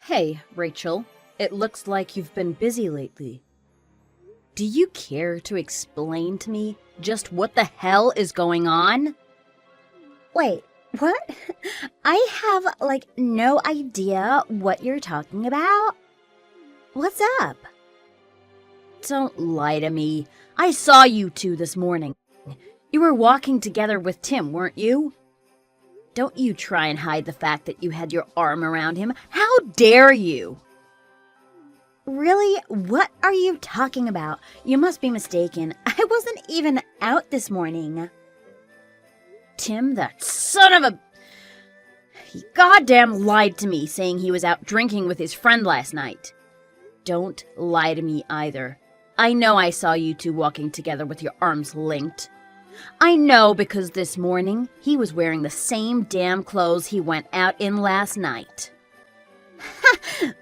Hey, Rachel. It looks like you've been busy lately. Do you care to explain to me just what the hell is going on? Wait, what? I have, no idea what you're talking about. What's up? Don't lie to me. I saw you two this morning. You were walking together with Tim, weren't you? Don't you try and hide the fact that you had your arm around him. How dare you? Really? What are you talking about? You must be mistaken. I wasn't even out this morning. Tim, that son of a... He goddamn lied to me, saying he was out drinking with his friend last night. Don't lie to me either. I know I saw you two walking together with your arms linked. I know because this morning he was wearing the same damn clothes he went out in last night.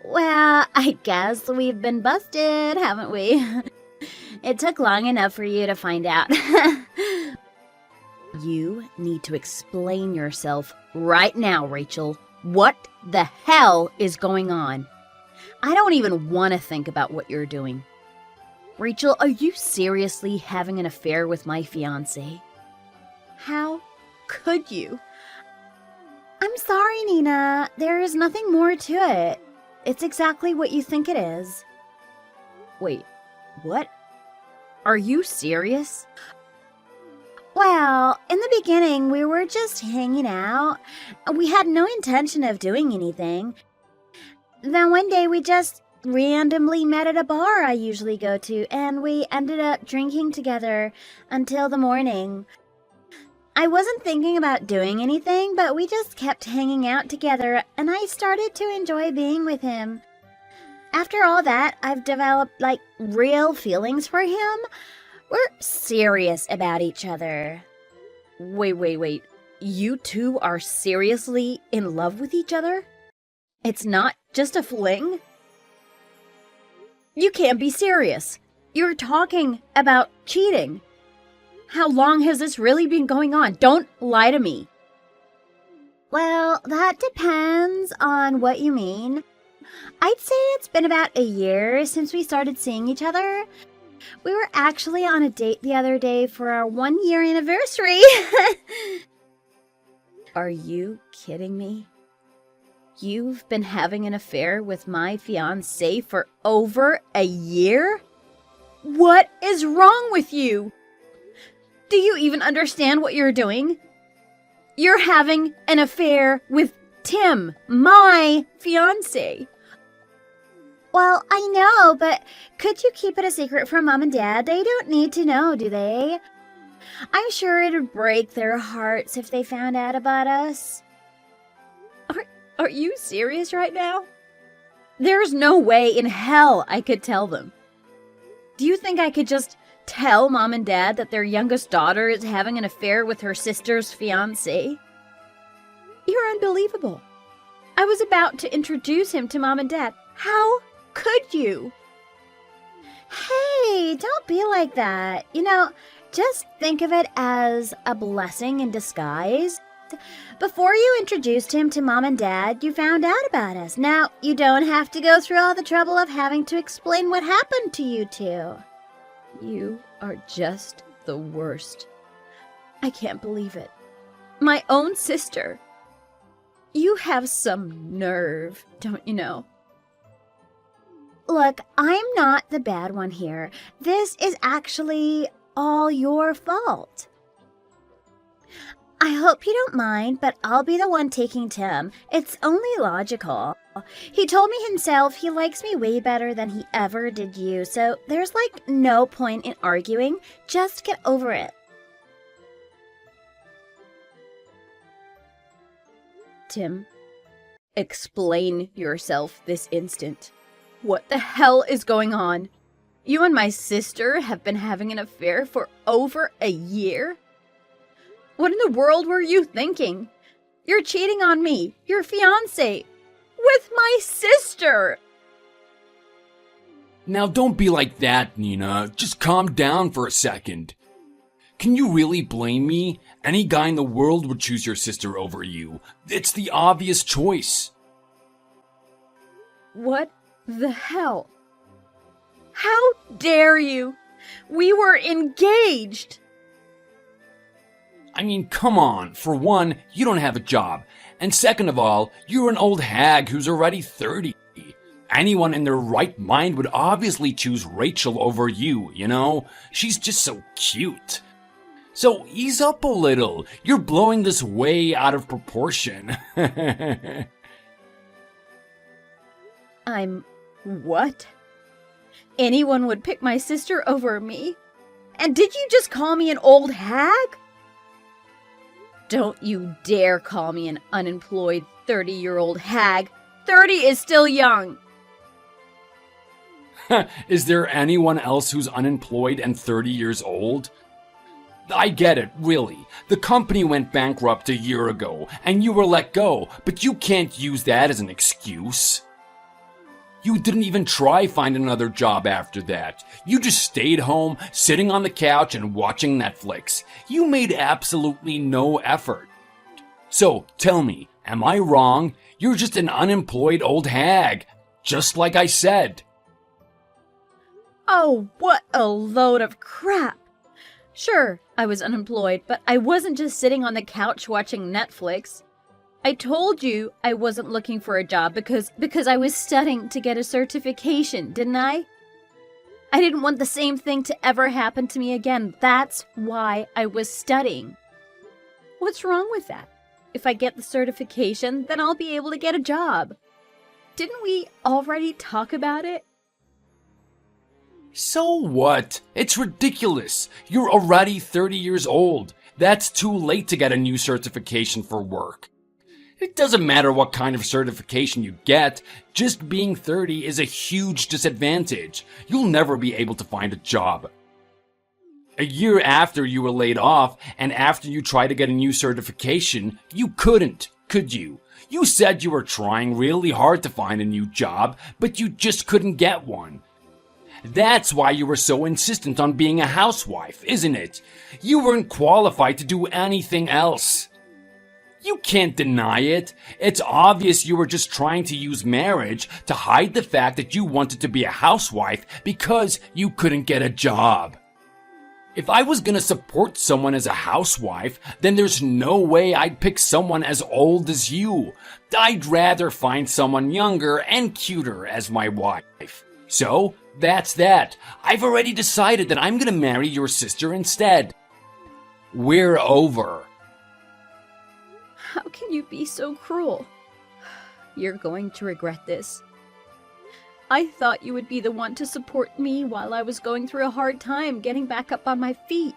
Well, I guess we've been busted, haven't we? It took long enough for you to find out. You need to explain yourself right now, Rachel. What the hell is going on? I don't even want to think about what you're doing. Rachel, are you seriously having an affair with my fiancé? How could you? I'm sorry, Nina. There is nothing more to it. It's exactly what you think it is. Wait, what? Are you serious? Well, in the beginning, we were just hanging out. We had no intention of doing anything. Then one day we just randomly met at a bar I usually go to, and we ended up drinking together until the morning. I wasn't thinking about doing anything, but we just kept hanging out together, and I started to enjoy being with him. After all that, I've developed, real feelings for him. We're serious about each other. Wait. You two are seriously in love with each other? It's not just a fling? You can't be serious. You're talking about cheating. How long has this really been going on? Don't lie to me. Well, that depends on what you mean. I'd say it's been about a year since we started seeing each other. We were actually on a date the other day for our 1-year anniversary. Are you kidding me? You've been having an affair with my fiancé for over a year? What is wrong with you? Do you even understand what you're doing? You're having an affair with Tim, my fiancé. Well, I know, but could you keep it a secret from Mom and Dad? They don't need to know, do they? I'm sure it'd break their hearts if they found out about us. Are you serious right now? There's no way in hell I could tell them. Do you think I could just tell Mom and Dad that their youngest daughter is having an affair with her sister's fiancé? You're unbelievable. I was about to introduce him to Mom and Dad. How could you? Hey, don't be like that. Just think of it as a blessing in disguise. Before you introduced him to Mom and Dad, you found out about us. Now, you don't have to go through all the trouble of having to explain what happened to you two. You are just the worst. I can't believe it. My own sister. You have some nerve, don't you know? Look, I'm not the bad one here. This is actually all your fault. I hope you don't mind, but I'll be the one taking Tim. It's only logical. He told me himself he likes me way better than he ever did you, so there's no point in arguing. Just get over it. Tim, explain yourself this instant. What the hell is going on? You and my sister have been having an affair for over a year? What in the world were you thinking? You're cheating on me, your fiancé, with my sister! Now don't be like that, Nina. Just calm down for a second. Can you really blame me? Any guy in the world would choose your sister over you. It's the obvious choice. What the hell? How dare you? We were engaged! I mean, come on. For one, you don't have a job. And second of all, you're an old hag who's already 30. Anyone in their right mind would obviously choose Rachel over you, you know? She's just so cute. So ease up a little. You're blowing this way out of proportion. I'm what? Anyone would pick my sister over me? And did you just call me an old hag? Don't you dare call me an unemployed 30-year-old hag. 30 is still young. Is there anyone else who's unemployed and 30 years old? I get it, really. The company went bankrupt a year ago, and you were let go, but you can't use that as an excuse. You didn't even try finding another job after that. You just stayed home, sitting on the couch and watching Netflix. You made absolutely no effort. So, tell me, am I wrong? You're just an unemployed old hag, just like I said. Oh, what a load of crap. Sure, I was unemployed, but I wasn't just sitting on the couch watching Netflix. I told you I wasn't looking for a job because I was studying to get a certification, didn't I? I didn't want the same thing to ever happen to me again. That's why I was studying. What's wrong with that? If I get the certification, then I'll be able to get a job. Didn't we already talk about it? So what? It's ridiculous. You're already 30 years old. That's too late to get a new certification for work. It doesn't matter what kind of certification you get, just being 30 is a huge disadvantage. You'll never be able to find a job. A year after you were laid off, and after you tried to get a new certification, you couldn't, could you? You said you were trying really hard to find a new job, but you just couldn't get one. That's why you were so insistent on being a housewife, isn't it? You weren't qualified to do anything else. You can't deny it. It's obvious you were just trying to use marriage to hide the fact that you wanted to be a housewife because you couldn't get a job. If I was gonna support someone as a housewife, then there's no way I'd pick someone as old as you. I'd rather find someone younger and cuter as my wife. So, that's that. I've already decided that I'm gonna marry your sister instead. We're over. How can you be so cruel? You're going to regret this. I thought you would be the one to support me while I was going through a hard time getting back up on my feet.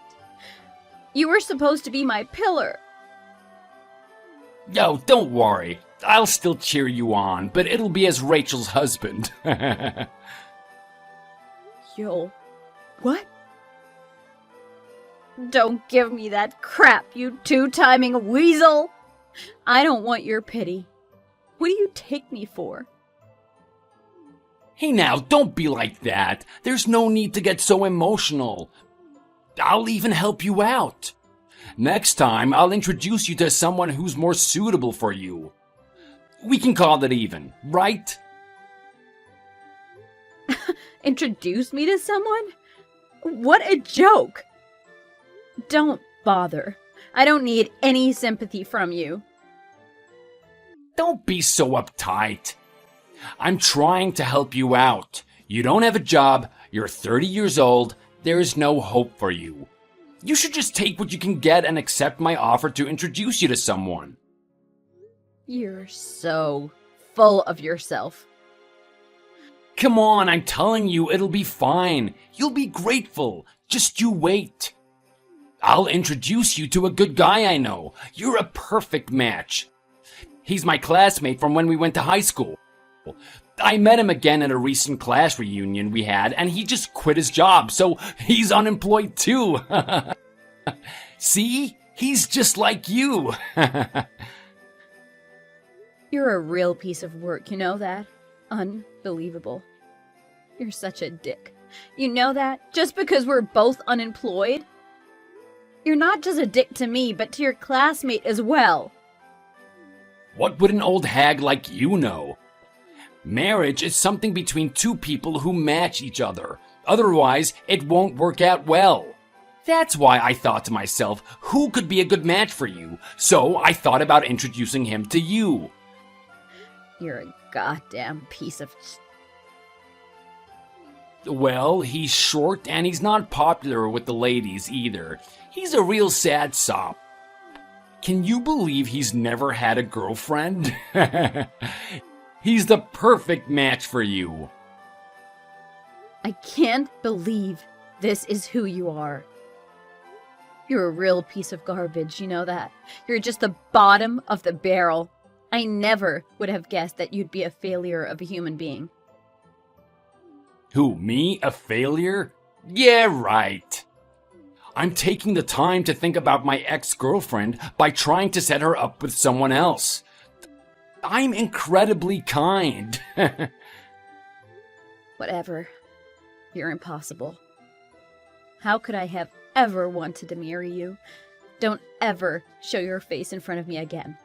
You were supposed to be my pillar. Yo, don't worry. I'll still cheer you on, but it'll be as Rachel's husband. Yo, what? Don't give me that crap, you two-timing weasel! I don't want your pity. What do you take me for? Hey now, don't be like that. There's no need to get so emotional. I'll even help you out. Next time, I'll introduce you to someone who's more suitable for you. We can call it even, right? Introduce me to someone? What a joke! Don't bother. I don't need any sympathy from you. Don't be so uptight. I'm trying to help you out. You don't have a job, you're 30 years old, there is no hope for you. You should just take what you can get and accept my offer to introduce you to someone. You're so full of yourself. Come on, I'm telling you, it'll be fine. You'll be grateful. Just you wait. I'll introduce you to a good guy I know. You're a perfect match. He's my classmate from when we went to high school. I met him again at a recent class reunion we had, and he just quit his job, so he's unemployed too. See? He's just like you. You're a real piece of work, you know that? Unbelievable. You're such a dick. You know that? Just because we're both unemployed? You're not just a dick to me, but to your classmate as well. What would an old hag like you know? Marriage is something between two people who match each other. Otherwise, it won't work out well. That's why I thought to myself, who could be a good match for you? So I thought about introducing him to you. You're a goddamn piece of... Well, he's short and he's not popular with the ladies either. He's a real sad sop. Can you believe he's never had a girlfriend? He's the perfect match for you. I can't believe this is who you are. You're a real piece of garbage, you know that? You're just the bottom of the barrel. I never would have guessed that you'd be a failure of a human being. Who, me? A failure? Yeah, right. I'm taking the time to think about my ex-girlfriend by trying to set her up with someone else. I'm incredibly kind. Whatever. You're impossible. How could I have ever wanted to marry you? Don't ever show your face in front of me again.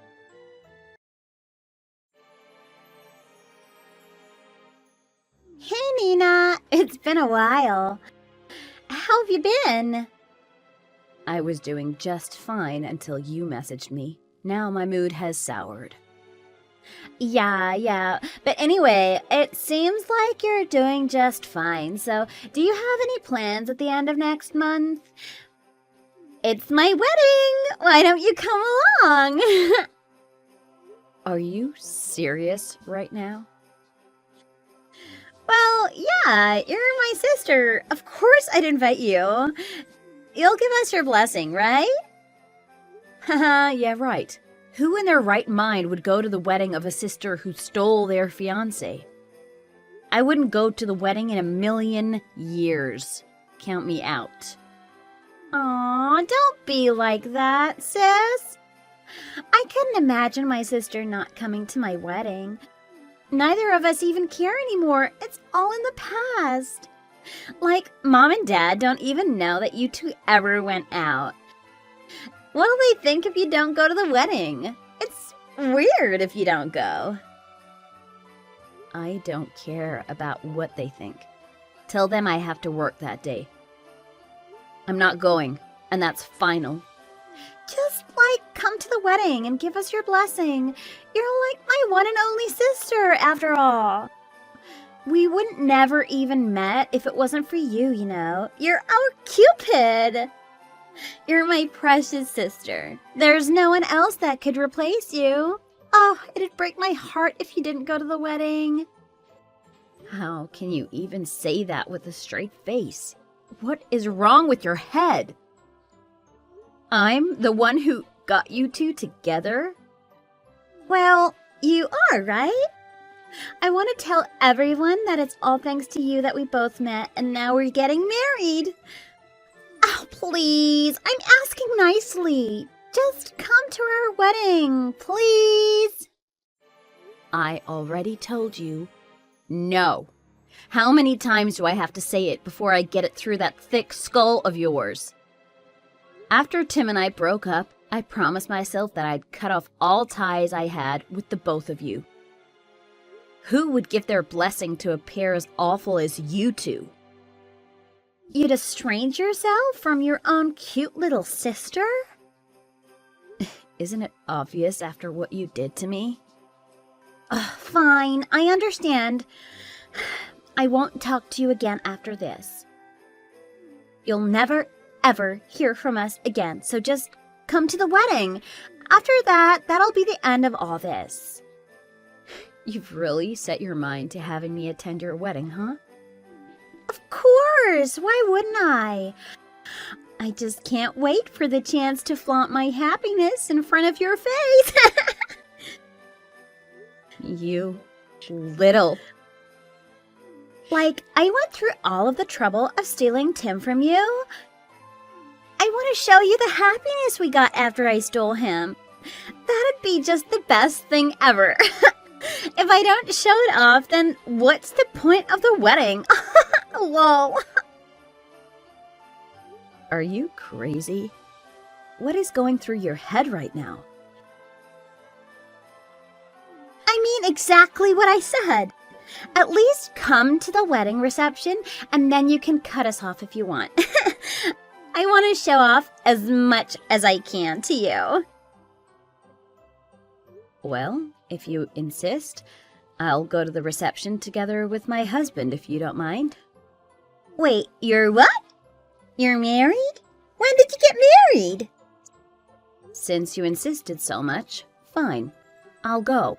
Hey, Nina. It's been a while. How have you been? I was doing just fine until you messaged me. Now my mood has soured. Yeah. But anyway, it seems like you're doing just fine. So, do you have any plans at the end of next month? It's my wedding! Why don't you come along? Are you serious right now? Well, yeah, you're my sister. Of course I'd invite you. You'll give us your blessing, right? Haha, yeah, right. Who in their right mind would go to the wedding of a sister who stole their fiancé? I wouldn't go to the wedding in a million years. Count me out. Aw, don't be like that, sis. I couldn't imagine my sister not coming to my wedding. Neither of us even care anymore. It's all in the past. Like, Mom and Dad don't even know that you two ever went out. What'll they think if you don't go to the wedding? It's weird if you don't go. I don't care about what they think. Tell them I have to work that day. I'm not going, and that's final. Just, come to the wedding and give us your blessing. You're like my one and only sister, after all. We wouldn't never even met if it wasn't for you, you know. You're our Cupid. You're my precious sister. There's no one else that could replace you. Oh, it'd break my heart if you didn't go to the wedding. How can you even say that with a straight face? What is wrong with your head? I'm the one who got you two together? Well, you are, right? I want to tell everyone that it's all thanks to you that we both met, and now we're getting married. Oh, please. I'm asking nicely. Just come to our wedding, please. I already told you, no. How many times do I have to say it before I get it through that thick skull of yours? After Tim and I broke up, I promised myself that I'd cut off all ties I had with the both of you. Who would give their blessing to a pair as awful as you two? You'd estrange yourself from your own cute little sister? Isn't it obvious after what you did to me? Fine, I understand. I won't talk to you again after this. You'll never, ever hear from us again, so just come to the wedding. After that, that'll be the end of all this. You've really set your mind to having me attend your wedding, huh? Of course! Why wouldn't I? I just can't wait for the chance to flaunt my happiness in front of your face. You little... I went through all of the trouble of stealing Tim from you. I want to show you the happiness we got after I stole him. That'd be just the best thing ever. If I don't show it off, then what's the point of the wedding? Lol. Are you crazy? What is going through your head right now? I mean exactly what I said. At least come to the wedding reception, and then you can cut us off if you want. I want to show off as much as I can to you. Well, if you insist, I'll go to the reception together with my husband if you don't mind. Wait, you're what? You're married? When did you get married? Since you insisted so much, fine, I'll go.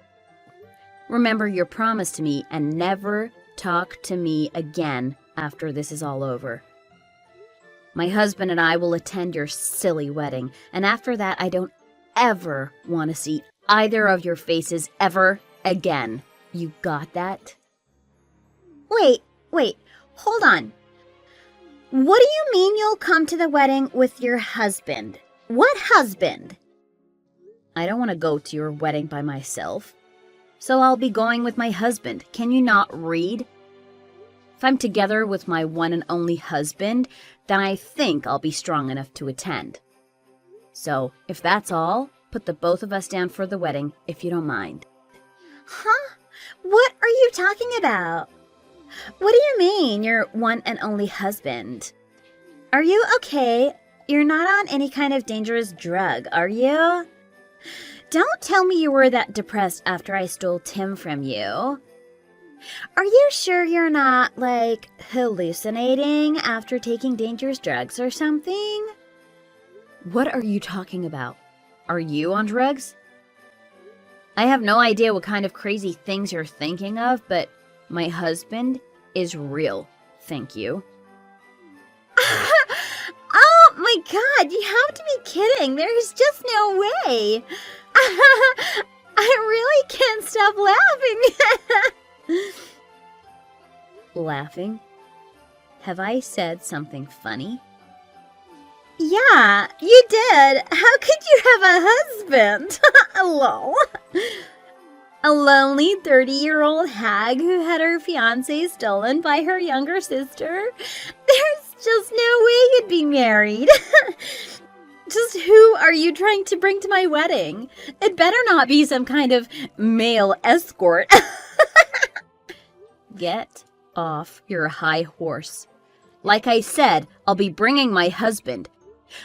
Remember your promise to me and never talk to me again after this is all over. My husband and I will attend your silly wedding, and after that I don't ever want to see either of your faces ever again. You got that? Wait, hold on. What do you mean you'll come to the wedding with your husband? What husband? I don't want to go to your wedding by myself, so I'll be going with my husband. Can you not read? If I'm together with my one and only husband, then I think I'll be strong enough to attend. So, if that's all, put the both of us down for the wedding, if you don't mind. Huh? What are you talking about? What do you mean, your one and only husband? Are you okay? You're not on any kind of dangerous drug, are you? Don't tell me you were that depressed after I stole Tim from you. Are you sure you're not, hallucinating after taking dangerous drugs or something? What are you talking about? Are you on drugs? I have no idea what kind of crazy things you're thinking of, but my husband is real, thank you. Oh my god, you have to be kidding. There's just no way. I really can't stop laughing. Laughing? Have I said something funny? Yeah, you did. How could you have a husband? Lol. A lonely 30-year-old hag who had her fiancé stolen by her younger sister? There's just no way you'd be married. Just who are you trying to bring to my wedding? It better not be some kind of male escort. Get off your high horse. Like I said, I'll be bringing my husband.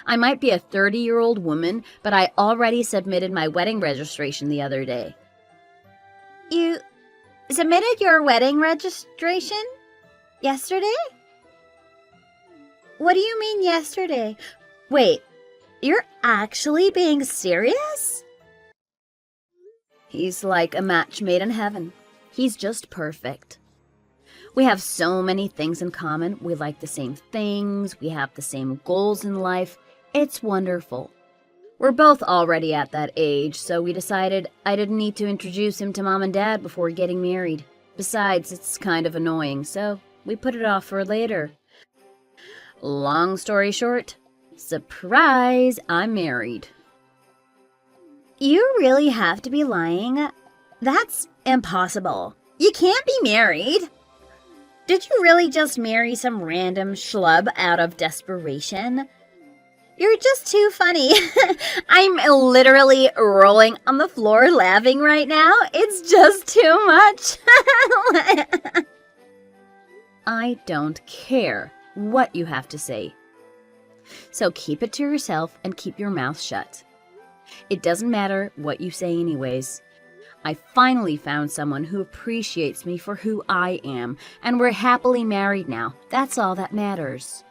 I might be a 30-year-old woman, but I already submitted my wedding registration the other day. You submitted your wedding registration yesterday? What do you mean yesterday? Wait, you're actually being serious? He's like a match made in heaven. He's just perfect. We have so many things in common. We like the same things. We have the same goals in life. It's wonderful. We're both already at that age, so we decided I didn't need to introduce him to Mom and Dad before getting married. Besides, it's kind of annoying, so we put it off for later. Long story short, surprise, I'm married. You really have to be lying? That's impossible. You can't be married. Did you really just marry some random schlub out of desperation? You're just too funny. I'm literally rolling on the floor laughing right now. It's just too much. I don't care what you have to say. So keep it to yourself and keep your mouth shut. It doesn't matter what you say anyways. I finally found someone who appreciates me for who I am, and we're happily married now. That's all that matters.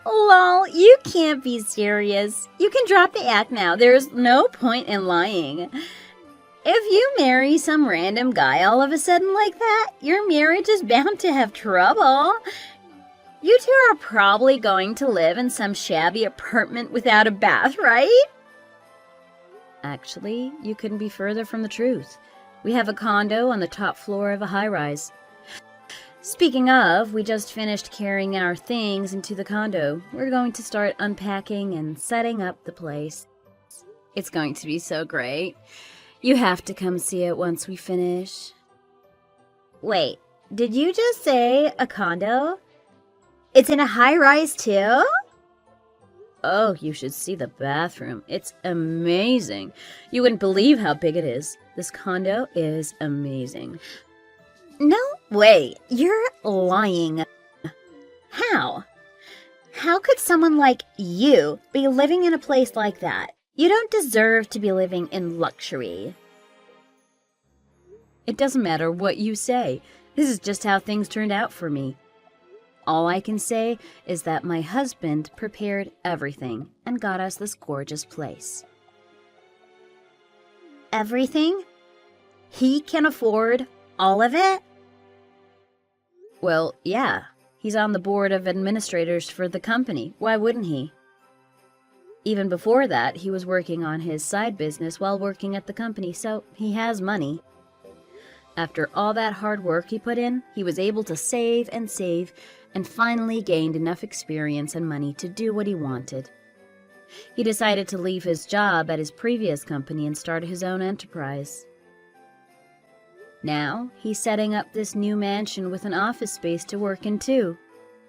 Lol, you can't be serious. You can drop the act now. There's no point in lying. If you marry some random guy all of a sudden like that, your marriage is bound to have trouble. You two are probably going to live in some shabby apartment without a bath, right? Actually, you couldn't be further from the truth. We have a condo on the top floor of a high-rise. Speaking of, we just finished carrying our things into the condo. We're going to start unpacking and setting up the place. It's going to be so great. You have to come see it once we finish. Wait, did you just say a condo? It's in a high-rise too? Oh, you should see the bathroom. It's amazing. You wouldn't believe how big it is. This condo is amazing. No way. You're lying. How? How could someone like you be living in a place like that? You don't deserve to be living in luxury. It doesn't matter what you say. This is just how things turned out for me. All I can say is that my husband prepared everything and got us this gorgeous place. Everything? He can afford all of it? Well, yeah. He's on the board of administrators for the company. Why wouldn't he? Even before that, he was working on his side business while working at the company, so he has money. After all that hard work he put in, he was able to save and finally gained enough experience and money to do what he wanted. He decided to leave his job at his previous company and start his own enterprise. Now, he's setting up this new mansion with an office space to work in too.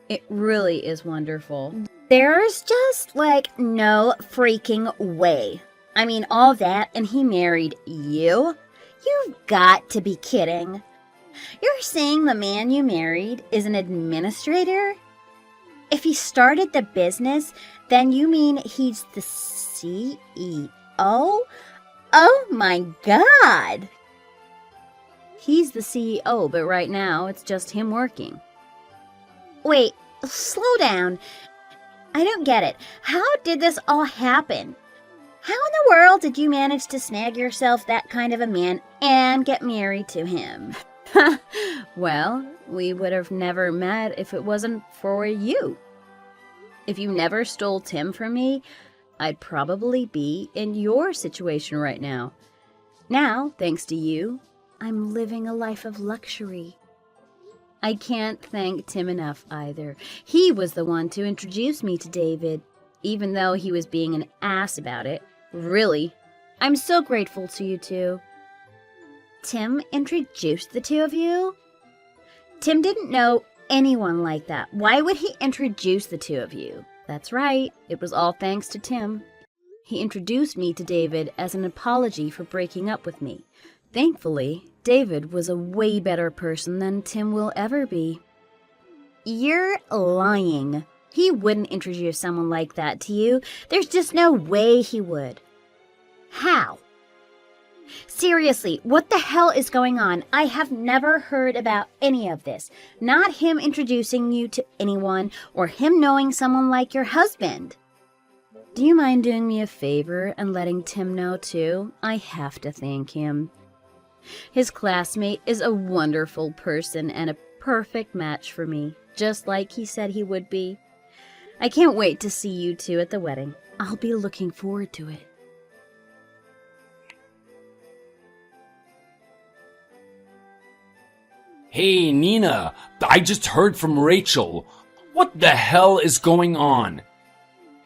It really is wonderful. There's just, no freaking way. I mean, all that, and he married you? You've got to be kidding. You're saying the man you married is an administrator? If he started the business, then you mean he's the CEO? Oh my God! He's the CEO, but right now it's just him working. Wait, slow down. I don't get it. How did this all happen? How in the world did you manage to snag yourself that kind of a man and get married to him? Well, we would have never met if it wasn't for you. If you never stole Tim from me, I'd probably be in your situation right now. Now, thanks to you, I'm living a life of luxury. I can't thank Tim enough either. He was the one to introduce me to David, even though he was being an ass about it. Really, I'm so grateful to you two. Tim introduced the two of you? Tim didn't know anyone like that. Why would he introduce the two of you? That's right. It was all thanks to Tim. He introduced me to David as an apology for breaking up with me. Thankfully, David was a way better person than Tim will ever be. You're lying. He wouldn't introduce someone like that to you. There's just no way he would. How? Seriously, what the hell is going on? I have never heard about any of this. Not him introducing you to anyone or him knowing someone like your husband. Do you mind doing me a favor and letting Tim know too? I have to thank him. His classmate is a wonderful person and a perfect match for me, just like he said he would be. I can't wait to see you two at the wedding. I'll be looking forward to it. Hey, Nina, I just heard from Rachel. What the hell is going on?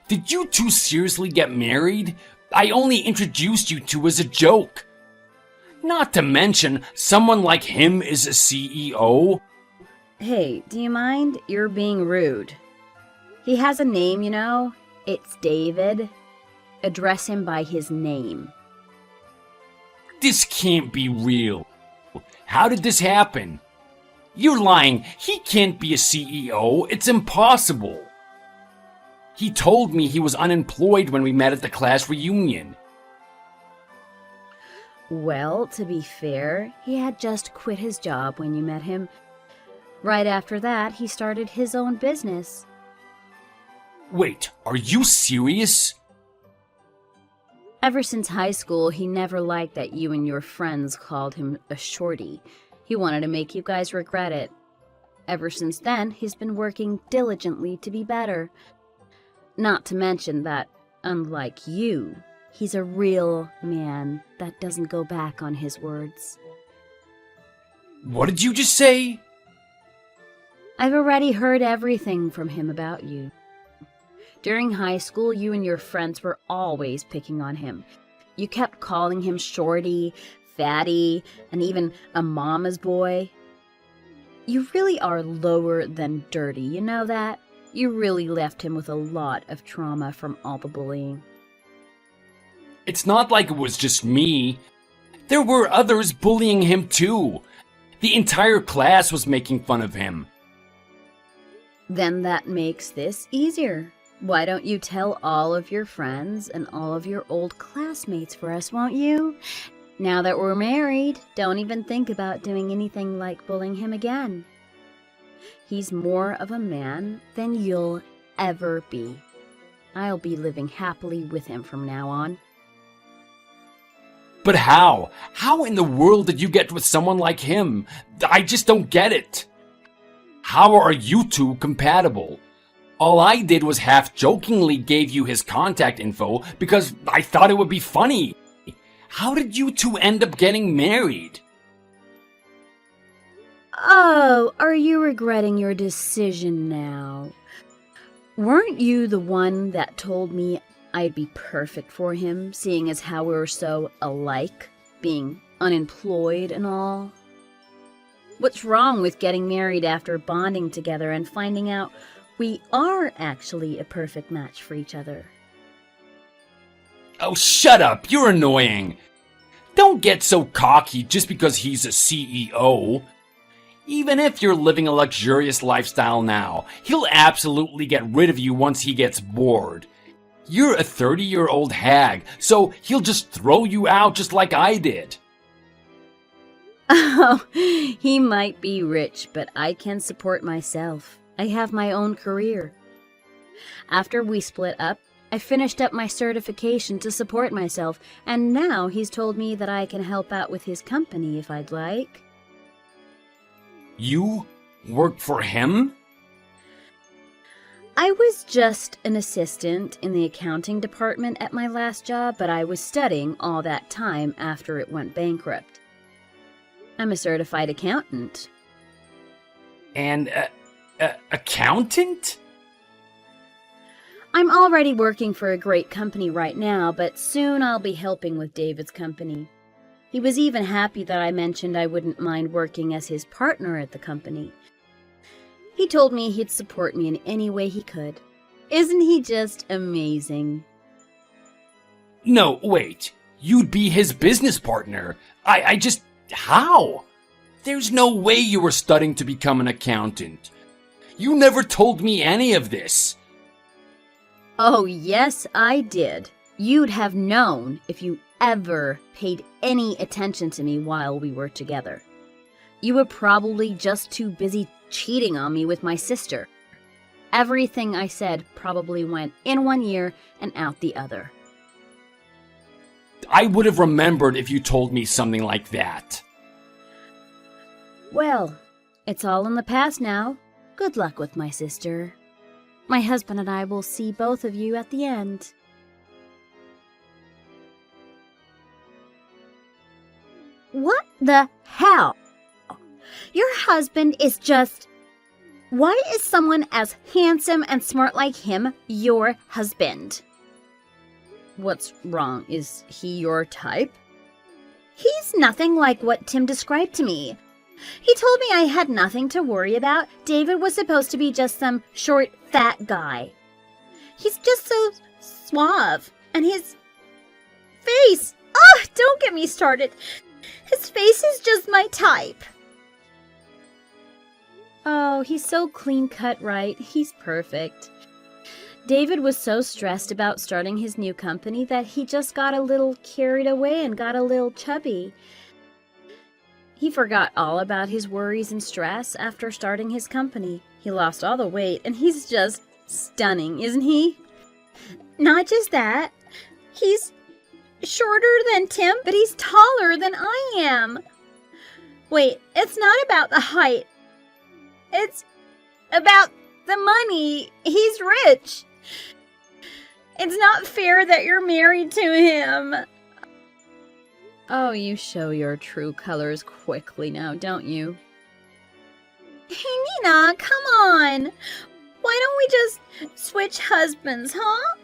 Did you two seriously get married? I only introduced you two as a joke. Not to mention, someone like him is a CEO. Hey, do you mind? You're being rude. He has a name, you know? It's David. Address him by his name. This can't be real. How did this happen? You're lying. He can't be a CEO. It's impossible. He told me he was unemployed when we met at the class reunion. Well, to be fair, he had just quit his job when you met him. Right after that, he started his own business. Wait, are you serious? Ever since high school, he never liked that you and your friends called him a shorty. He wanted to make you guys regret it. Ever since then, he's been working diligently to be better. Not to mention that, unlike you, he's a real man that doesn't go back on his words. What did you just say? I've already heard everything from him about you. During high school, you and your friends were always picking on him. You kept calling him shorty, fatty, and even a mama's boy. You really are lower than dirty, you know that? You really left him with a lot of trauma from all the bullying. It's not like it was just me. There were others bullying him too. The entire class was making fun of him. Then that makes this easier. Why don't you tell all of your friends and all of your old classmates for us, won't you? Now that we're married, don't even think about doing anything like bullying him again. He's more of a man than you'll ever be. I'll be living happily with him from now on. But how? How in the world did you get with someone like him? I just don't get it. How are you two compatible? All I did was half-jokingly gave you his contact info because I thought it would be funny. How did you two end up getting married? Oh, are you regretting your decision now? Weren't you the one that told me I'd be perfect for him, seeing as how we were so alike, being unemployed and all? What's wrong with getting married after bonding together and finding out we are actually a perfect match for each other? Oh, shut up! You're annoying! Don't get so cocky just because he's a CEO. Even if you're living a luxurious lifestyle now, he'll absolutely get rid of you once he gets bored. You're a 30-year-old hag, so he'll just throw you out just like I did. Oh, he might be rich, but I can support myself. I have my own career. After we split up, I finished up my certification to support myself, and now he's told me that I can help out with his company if I'd like. You work for him? I was just an assistant in the accounting department at my last job, but I was studying all that time after it went bankrupt. I'm a certified accountant. And, accountant? I'm already working for a great company right now, but soon I'll be helping with David's company. He was even happy that I mentioned I wouldn't mind working as his partner at the company. He told me he'd support me in any way he could. Isn't he just amazing? No, wait. You'd be his business partner. I just... How? There's no way you were studying to become an accountant. You never told me any of this. Oh, yes, I did. You'd have known if you ever paid any attention to me while we were together. You were probably just too busy cheating on me with my sister. Everything I said probably went in one ear and out the other. I would have remembered if you told me something like that. Well, it's all in the past now. Good luck with my sister. My husband and I will see both of you at the end. What the hell? Your husband is just... Why is someone as handsome and smart like him your husband? What's wrong? Is he your type? He's nothing like what Tim described to me. He told me I had nothing to worry about. David was supposed to be just some short, fat guy. He's just so suave. And his face... Oh, don't get me started. His face is just my type. Oh, he's so clean-cut, right? He's perfect. David was so stressed about starting his new company that he just got a little carried away and got a little chubby. He forgot all about his worries and stress after starting his company. He lost all the weight, and he's just stunning, isn't he? Not just that. He's shorter than Tim, but he's taller than I am. Wait, it's not about the height. It's about the money. He's rich. It's not fair that you're married to him. Oh, you show your true colors quickly now, don't you? Hey, Nina, come on. Why don't we just switch husbands, huh?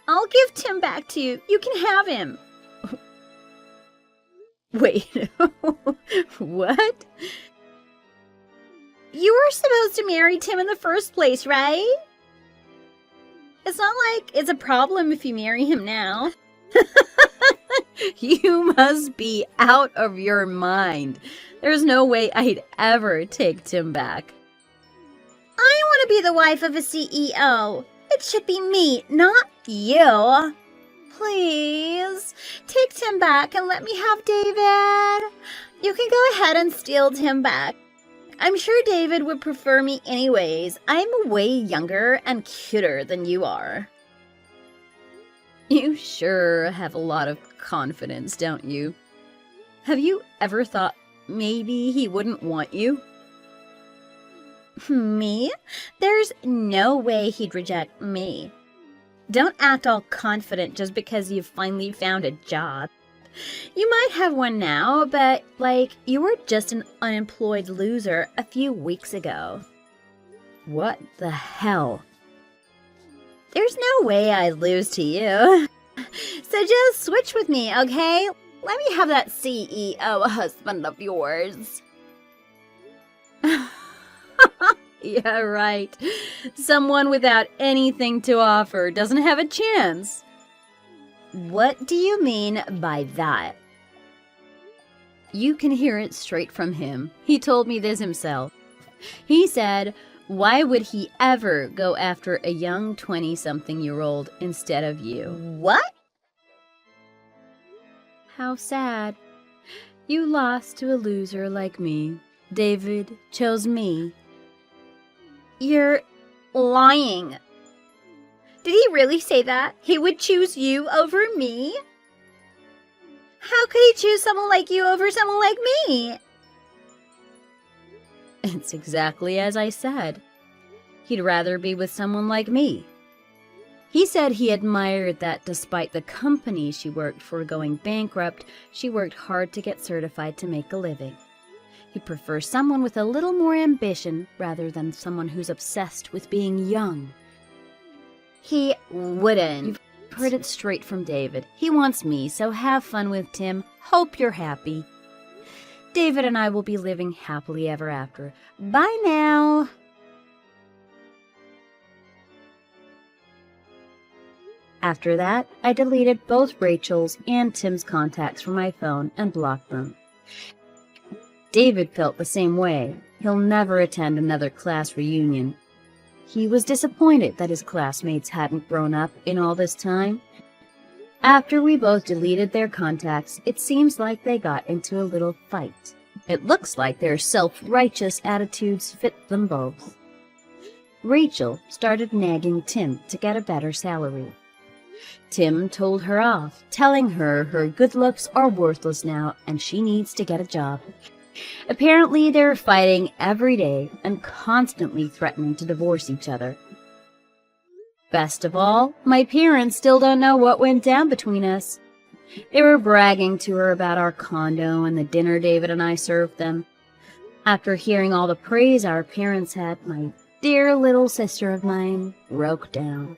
I'll give Tim back to you. You can have him. Wait, what? You were supposed to marry Tim in the first place, right? It's not like it's a problem if you marry him now. You must be out of your mind. There's no way I'd ever take Tim back. I want to be the wife of a CEO. It should be me, not you. Please, take Tim back and let me have David. You can go ahead and steal Tim back. I'm sure David would prefer me anyways. I'm way younger and cuter than you are. You sure have a lot of confidence, don't you? Have you ever thought maybe he wouldn't want you? Me? There's no way he'd reject me. Don't act all confident just because you've finally found a job. You might have one now, but, you were just an unemployed loser a few weeks ago. What the hell? There's no way I'd lose to you. So just switch with me, okay? Let me have that CEO husband of yours. Yeah, right. Someone without anything to offer doesn't have a chance. What do you mean by that? You can hear it straight from him. He told me this himself. He said, why would he ever go after a young 20-something-year-old instead of you? What? How sad. You lost to a loser like me. David chose me. You're lying. Did he really say that? He would choose you over me? How could he choose someone like you over someone like me? It's exactly as I said. He'd rather be with someone like me. He said he admired that despite the company she worked for going bankrupt, she worked hard to get certified to make a living. He'd prefer someone with a little more ambition rather than someone who's obsessed with being young. He wouldn't. You've heard it straight from David. He wants me, so have fun with Tim. Hope you're happy. David and I will be living happily ever after. Bye now. After that, I deleted both Rachel's and Tim's contacts from my phone and blocked them. David felt the same way. He'll never attend another class reunion. He was disappointed that his classmates hadn't grown up in all this time. After we both deleted their contacts, it seems like they got into a little fight. It looks like their self-righteous attitudes fit them both. Rachel started nagging Tim to get a better salary. Tim told her off, telling her her good looks are worthless now and she needs to get a job. Apparently, they're fighting every day and constantly threatening to divorce each other. Best of all, my parents still don't know what went down between us. They were bragging to her about our condo and the dinner David and I served them. After hearing all the praise our parents had, my dear little sister of mine broke down.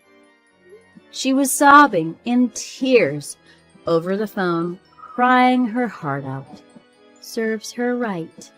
She was sobbing in tears over the phone, crying her heart out. Serves her right.